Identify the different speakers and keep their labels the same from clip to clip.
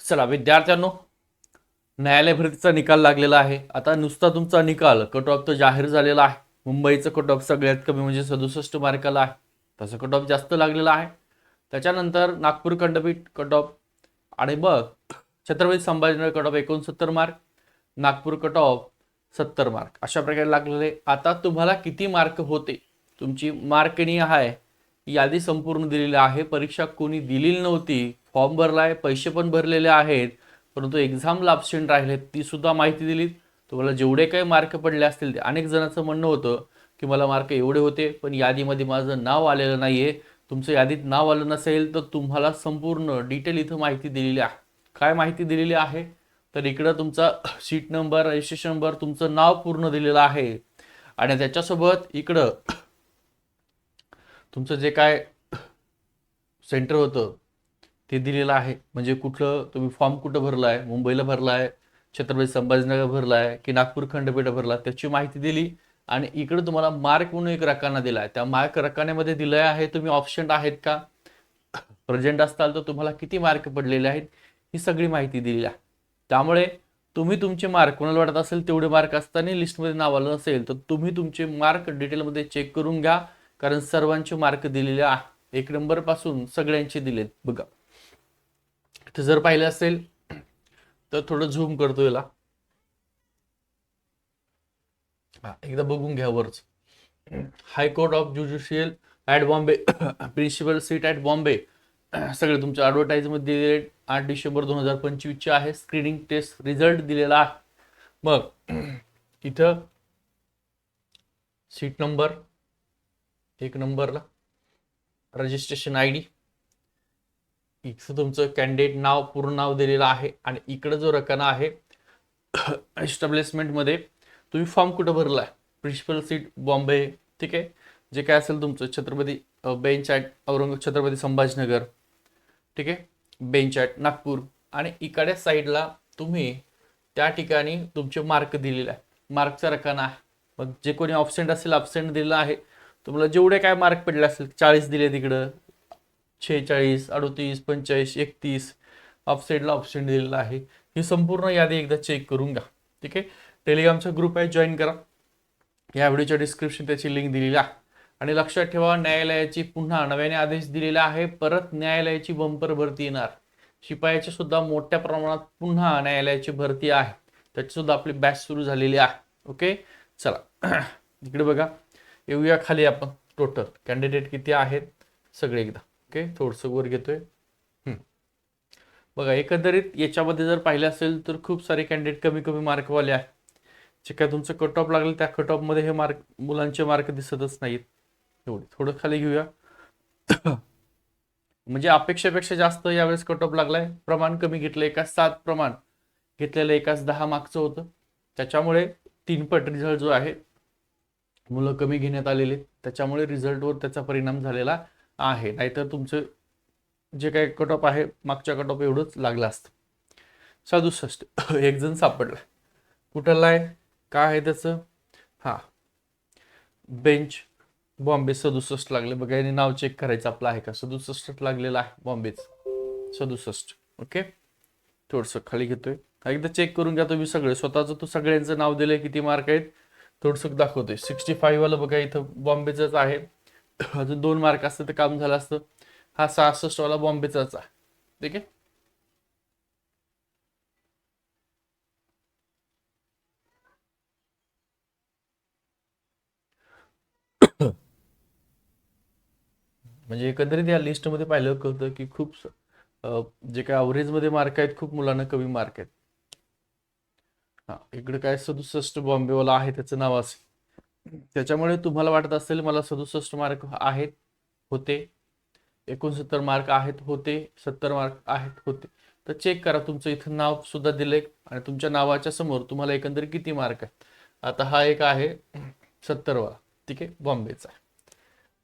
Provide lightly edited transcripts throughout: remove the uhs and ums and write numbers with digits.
Speaker 1: चला विद्यार्थ्यांनो, न्यायालय भरतीचा निकाल लागलेला आहे. आता नुसता तुमचा निकाल कट ऑफ तर जाहीर झालेला आहे. मुंबईचं कट ऑफ सगळ्यात कमी म्हणजे 67 मार्काला आहे. तसं कट ऑफ जास्त लागलेला आहे. त्याच्यानंतर नागपूर खंडपीठ कट ऑफ आणि मग Chhatrapati Sambhajinagar cut off 69 mark, Nagpur cut off 70 mark, अशा प्रकारे लागलेले. आता तुम्हाला किती मार्क होते, तुमची मार्कनी आहे यादी संपूर्ण दिलेली आहे. परीक्षा कोणी दिलेली नव्हती, फॉर्म भरलाय, पैसे पण भरलेले आहेत, परंतु एक्झामला अब्सेंट राहिले, ती सुद्धा माहिती दिली. तुम्हाला जेवढे काही मार्क पडले असतील ते, अनेक जणांचं म्हणणं होतं की मला मार्क एवढे होते पण यादीमध्ये माझं नाव आलेलं नाहीये. तुमचं यादीत नाव आलं नसेल तर तुम्हाला संपूर्ण डिटेल इथं माहिती दिलेली आहे. काय माहिती दिलेली आहे तर इकडं तुमचा सीट नंबर, रजिस्ट्रेशन नंबर, तुमचं नाव पूर्ण दिलेलं आहे आणि त्याच्यासोबत इकडं तुमचं जे काय सेंटर होतं ते दिलेलं आहे. म्हणजे कुठलं तुम्ही फॉर्म कुठं भरला आहे, मुंबईला भरला आहे, छत्रपती संभाजीनगर भरला आहे की नागपूर खंडपीठ भरला, त्याची माहिती दिली. आणि इकडे तुम्हाला मार्क म्हणून एक रकाना दिला आहे. त्या मार्क रकान्यामध्ये दिलं आहे तुम्ही ऑप्शन आहेत का, प्रेझेंट असताल तर तुम्हाला किती मार्क पडलेले आहेत, ही सगळी माहिती दिलेली आहे. त्यामुळे तुम्ही तुमचे मार्क, कोणाला वाटत असेल तेवढे मार्क असताना लिस्टमध्ये नाव आलं नसेल तर तुम्ही तुमचे मार्क डिटेलमध्ये चेक करून घ्या, कारण सर्वांचे मार्क दिलेले आहे. 1 नंबर पासून सगळ्यांचे दिलेत बघा. इथे जर पाहिलं असेल तर थोडं झूम करतो याला, एकदा बघून घ्या वरच. High court of judicial at Bombay, principal seat at Bombay, सगळे तुमच्या ॲडव्हर्टाईजमध्ये दिलेले 8 डिसेंबर 2025 आहे. स्क्रीनिंग टेस्ट रिझल्ट दिलेला आहे. मग इथं सीट नंबर 1 नंबरला रजिस्ट्रेशन आय डी, इथं तुमचं कॅन्डिडेट नाव, पूर्ण नाव दिलेलं आहे. आणि इकडं जो रकाना आहे एस्टॅब्लिशमेंटमध्ये तुम्ही फॉर्म कुठं भरला आहे, प्रिन्सिपल सीट बॉम्बे, ठीक आहे, जे काय असेल तुमचं छत्रपती बेंच ॲट छत्रपती संभाजीनगर, ठीक आहे, बेंच ॲट नागपूर, आणि इकडे साईडला तुम्ही त्या ठिकाणी तुमचे मार्क दिलेले आहे. मार्कचा रकाना आहे. मग जे कोणी ऑब्सेंट असेल ऑब्सेंट दिलेला आहे. तुम्हाला जेवढे काय मार्क पडले असेल, 40 दिले तिकडं, 46, 38, 45, 31, ऑफसेटला ऑप्शन दिलेला आहे. ही संपूर्ण यादी एकदा चेक करून घ्या, ठीक आहे. टेलिग्रामचा ग्रुप आहे, जॉईन करा. या व्हिडिओच्या डिस्क्रिप्शन त्याची लिंक दिलेली आहे. आणि लक्षात ठेवा, न्यायालयाची पुन्हा नव्याने आदेश दिलेला आहे. परत न्यायालयाची बंपर भरती येणार. शिपायाची सुद्धा मोठ्या प्रमाणात पुन्हा न्यायालयाची भरती आहे. त्याची सुद्धा आपली बॅच सुरू झालेली आहे. ओके, चला इकडे बघा, येऊया खाली आपण. टोटल कॅन्डिडेट किती आहेत सगळे एकदा. ओके, थोडंसं वर घेतोय. बघा, एकंदरीत याच्यामध्ये जर पाहिलं असेल तर खूप सारे कॅन्डिडेट कमी कमी मार्कवाले आहेत. जे काय तुमचं कट ऑफ लागलं त्या कट ऑफमध्ये हे मार्क, मुलांचे मार्क दिसतच नाहीत. एवढे थोडं खाली घेऊया. म्हणजे अपेक्षेपेक्षा जास्त यावेळेस कट ऑफ लागलाय. प्रमाण कमी घेतलं, एकाच 7 प्रमाण घेतलेलं, एकाच 10 मार्कचं होतं. त्याच्यामुळे 3 पट रिझल्ट जो आहे, मुलं कमी घेण्यात आलेले, त्याच्यामुळे रिझल्टवर त्याचा परिणाम झालेला आहे. नाहीतर तुमचं जे काही कट ऑफ आहे मागच्या कट ऑफ एवढंच लागलं असतं. 67 एक जण सापडला. कुठला आहे, काय आहे त्याचं, हा बेंच बॉम्बे 67 लागले बघा. याने नाव चेक करायचं आपलं आहे का, 67 लागलेलं आहे बॉम्बेच 67. ओके, थोडंसं खाली घेतोय, एकदा चेक करून घ्या तुम्ही सगळे स्वतःचं. तू सगळ्यांचं नाव दिलंय, किती मार्क आहेत थोडंसं दाखवतोय. 65 वाला बघा इथं बॉम्बेचंच आहे. अजून 2 मार्क असतं तर काम झालं असतं. हा 66 वाला बॉम्बेचाच आहे, ठीक आहे. म्हणजे एकंदरीत या लिस्टमध्ये पाहिलं होतं की खूप जे काय ॲव्हरेजमध्ये मार्क आहेत, खूप मुलांना कमी मार्क आहेत. हा इकडे काय 67 बॉम्बेवाला आहे त्याचं नाव असेल, त्याच्यामुळे तुम्हाला वाटत असेल मला 67 मार्क आहेत होते, 69 मार्क आहेत होते, 70 मार्क आहेत होते. तर चेक करा, तुमचं इथं नाव सुद्धा दिलंय आणि तुमच्या नावाच्या समोर तुम्हाला एकंदरीत किती मार्क आहेत. आता हा एक आहे 70 वाला, ठीक आहे, बॉम्बेचा.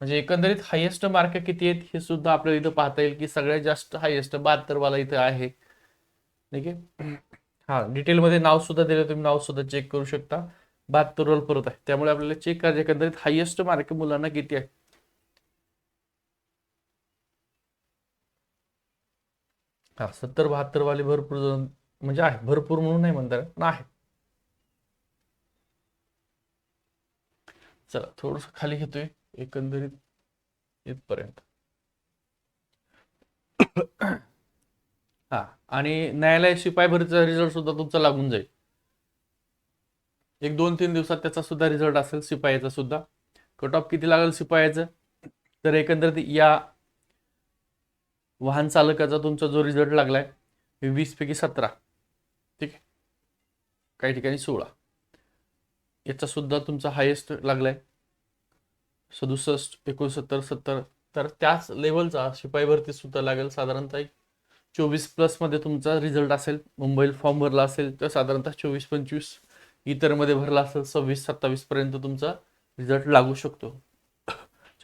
Speaker 1: म्हणजे एकंदरीत हायेस्ट मार्क किती आहेत हे सुद्धा आपल्याला इथं पाहता येईल की सगळ्यात जास्त हायेस्ट 72 वाला इथं आहे, ठीक आहे. हा डिटेलमध्ये नाव सुद्धा दिलं, तुम्ही नाव सुद्धा चेक करू शकता. 72 वर परत आहे, त्यामुळे आपल्याला चेक करायचं एकंदरीत हायेस्ट मार्क मुलांना किती आहे. हा 70-72 वाले भरपूर जण म्हणजे आहे, भरपूर म्हणून नाही म्हणता पण आहे. चला थोडस खाली घेतोय एकंदरीत इथपर्यंत. हा आणि न्यायालय शिपाई भरतीचा रिझल्ट सुद्धा तुमचा लागून जाईल. 1-2-3 दिवसात त्याचा सुद्धा रिझल्ट असेल शिपायाचा सुद्धा. कट ऑफ किती लागेल शिपायाचं, तर एकंदरीत या वाहन चालकाचा तुमचा जो रिझल्ट लागलाय 20 पैकी 17, ठीक आहे, काही ठिकाणी 16, याचा सुद्धा तुमचा हायेस्ट लागलाय 67, 69, 70. तर त्याच लेवलचा शिपाई भरती सुद्धा लागेल साधारणतः 24+ मध्ये तुमचा रिझल्ट असेल. मुंबईला फॉर्म भरला असेल तर साधारणतः 24-25, इतरमध्ये भरला असेल 26-27 पर्यंत तुमचा रिझल्ट लागू शकतो.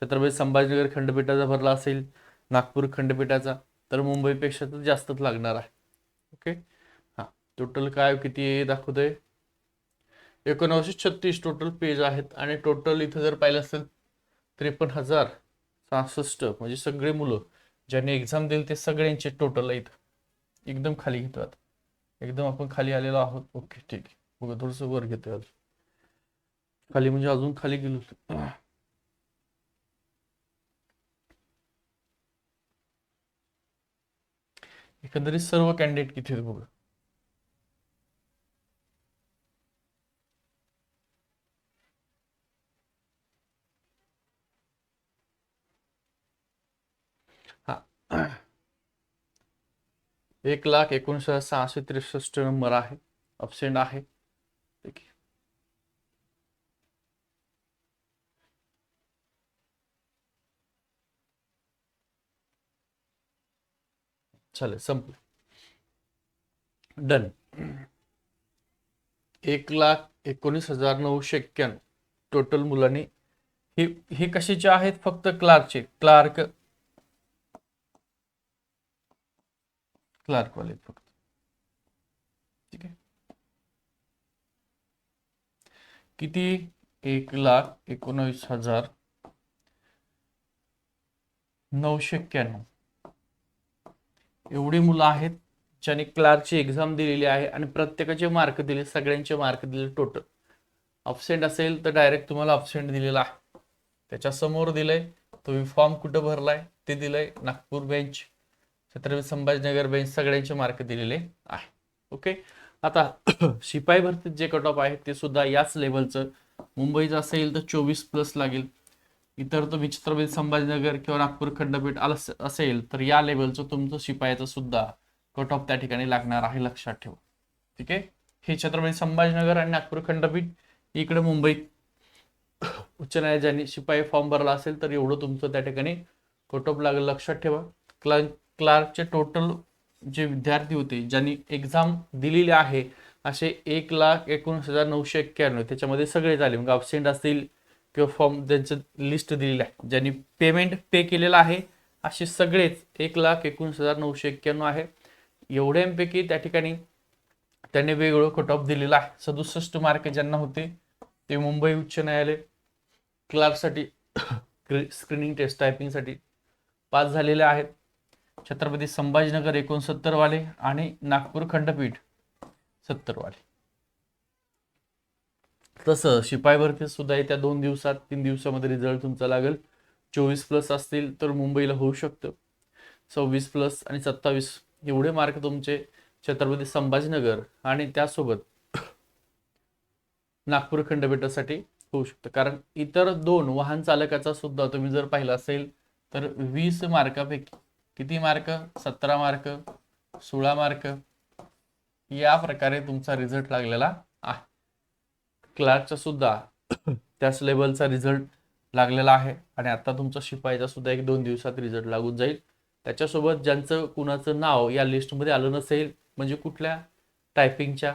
Speaker 1: छत्रपती संभाजीनगर खंडपीठाचा भरला असेल, नागपूर खंडपीठाचा, तर मुंबईपेक्षा तर जास्तच लागणार आहे. ओके. हां, टोटल काय किती दाखवतोय, 1936 टोटल पेज आहेत आणि टोटल इथं जर पाहिलं असेल 53,066 म्हणजे सगळे मुलं ज्यांनी एक्झाम दिली ते सगळ्यांचे टोटल आहेत. एकदम खाली घेतो आता, एकदम आपण खाली आलेलो आहोत. ओके ठीक आहे, बघा थोडंसं वर घेतोय अजून खाली, म्हणजे अजून खाली गेलो. एकंदरीत सर्व कॅन्डिडेट किती आहेत बघा. हा 1,19,663 नंबर आहे, अब्सेंट आहे. ठीक आहे, चालेल संपलं, डन. 1,19,991 टोटल मुलांनी हे कशाचे आहेत, फक्त क्लार्कचे, क्लार्क वाले फक्त. ठीक आहे, किती, 1,19,991 एवढी मुलं आहेत ज्यांनी क्लार्कची एक्झाम दिलेली आहे आणि प्रत्येकाचे मार्क दिले, सगळ्यांचे मार्क दिले टोटल. अब्सेंट असेल तर डायरेक्ट तुम्हाला अब्सेंट दिलेला आहे, त्याच्या समोर दिलंय. तुम्ही फॉर्म कुठं भरलाय ते दिलंय, नागपूर बेंच, छत्रपती संभाजीनगर बेंच, सगळ्यांचे मार्क दिलेले आहे. ओके. आता शिपाई भरतीत जे कट ऑफ आहे ते सुद्धा याच लेवलचं. मुंबईचं असेल तर 24+ लागेल, इतर तुम्ही छत्रपती संभाजीनगर किंवा नागपूर खंडपीठ असेल तर या लेवलचं तुमचं शिपायाचं सुद्धा कट ऑफ त्या ठिकाणी लागणार आहे, लक्षात ठेवा. ठीक आहे, हे छत्रपती संभाजीनगर आणि नागपूर खंडपीठ. इकडे मुंबई उच्च न्यायालयात ज्यांनी शिपाई फॉर्म भरला असेल तर एवढं तुमचं त्या ठिकाणी कट ऑफ लागेल, लक्षात ठेवा. क्लार्कचे टोटल जे विद्यार्थी होते ज्यांनी एक्झाम दिलेली आहे असे 1,19,991, त्याच्यामध्ये सगळे झाले, मग अब्सेंट असतील किंवा फॉर्म त्यांचं लिस्ट दिलेलं आहे, ज्यांनी पेमेंट पे केलेलं आहे असे सगळेच 1,19,991 आहे. एवढ्यांपैकी त्या ठिकाणी त्यांनी वेगवेगळं कट ऑफ दिलेला आहे. 67 मार्क ज्यांना होते ते मुंबई उच्च न्यायालय क्लार्कसाठी स्क्रीनिंग टेस्ट टायपिंगसाठी पास झालेले आहेत. छत्रपती संभाजीनगर 69 वाले आणि नागपूर खंडपीठ 70 वाले. तसं शिपाई भरती सुद्धा येत्या 2 दिवसात 3 दिवसामध्ये रिझल्ट तुमचा लागेल. 24+ असतील तर मुंबईला होऊ शकतं, 26+ आणि 27 एवढे मार्क तुमचे छत्रपती संभाजीनगर आणि त्यासोबत नागपूर खंडपीठासाठी होऊ शकतं. कारण इतर 2 वाहन चालकाचा सुद्धा तुम्ही जर पाहिलं असेल तर 20 मार्कापैकी किती मार्क, 17 मार्क, 16 मार्क या प्रकारे तुमचा रिझल्ट लागलेला आहे. क्लार्कचा सुद्धा त्याच लेवलचा रिझल्ट लागलेला आहे आणि आता तुमचा शिपाईचा सुद्धा 1-2 दिवसात रिझल्ट लागून जाईल. त्याच्यासोबत ज्यांचं कुणाचं नाव या लिस्टमध्ये आलं नसेल, म्हणजे कुठल्या टायपिंगच्या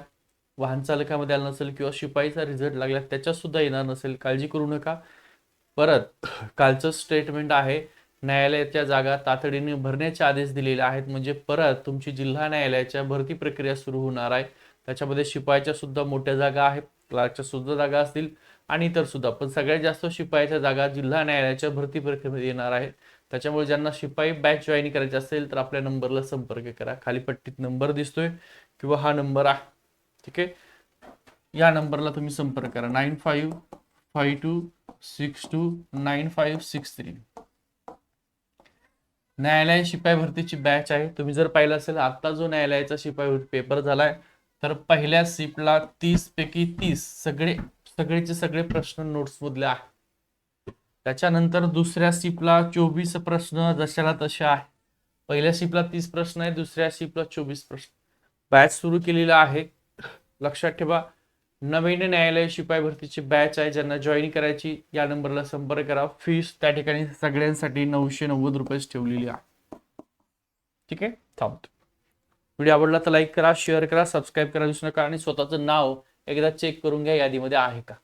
Speaker 1: वाहन चालकामध्ये आलं नसेल किंवा शिपाईचा रिझल्ट लागला त्याच्यात सुद्धा येणार नसेल, काळजी करू नका. परत कालचं स्टेटमेंट आहे, न्यायालयाच्या जागा तातडीने भरण्याचे आदेश दिलेले आहेत, म्हणजे परत तुमची जिल्हा न्यायालयाच्या भरती प्रक्रिया सुरू होणार आहे. त्याच्यामध्ये शिपाईच्या सुद्धा मोठ्या जागा आहेत, क्लार्कच्या सुद्धा जागा असतील आणि इतर सुद्धा, पण सगळ्यात जास्त शिपाईच्या जागा जिल्हा न्यायालयाच्या भरती प्रक्रियेमध्ये येणार आहे. त्याच्यामुळे ज्यांना शिपाई बॅच जॉईन करायची असेल तर आपल्या नंबरला संपर्क करा. खाली पट्टीत नंबर दिसतोय किंवा हा नंबर आहे, ठीक आहे. या नंबरला तुम्ही संपर्क करा 9552629563. न्यायालयीन शिपाई भरतीची बॅच आहे. तुम्ही जर पाहिलं असेल आता जो न्यायालयाचा शिपाई भरती पेपर झालाय तर पहिल्या शिफ्टला 30 पैकी 30 सगळेचे सगळे प्रश्न नोट्स मधले आहे. त्याच्यानंतर दुसऱ्या शिफ्टला 24 प्रश्न जशाला तसे आहे. पहिल्या शिफ्टला 30 प्रश्न आहे, दुसऱ्या शिफ्टला 24 प्रश्न. बॅच सुरू केलेला आहे. लक्षात ठेवा, नवीन न्यायालय शिपाई भरतीची बॅच आहे. ज्यांना जॉईन करायची या नंबरला संपर्क करा. फीस त्या ठिकाणी सगळ्यांसाठी 990 रुपये ठेवलेली आहे. ठीक आहे, थांबतो. व्हिडिओ आवडला तर लाईक करा, शेअर करा, सबस्क्राईब करा विसरू नका आणि स्वतःचं नाव एकदा चेक करून घ्या यादीमध्ये आहे का.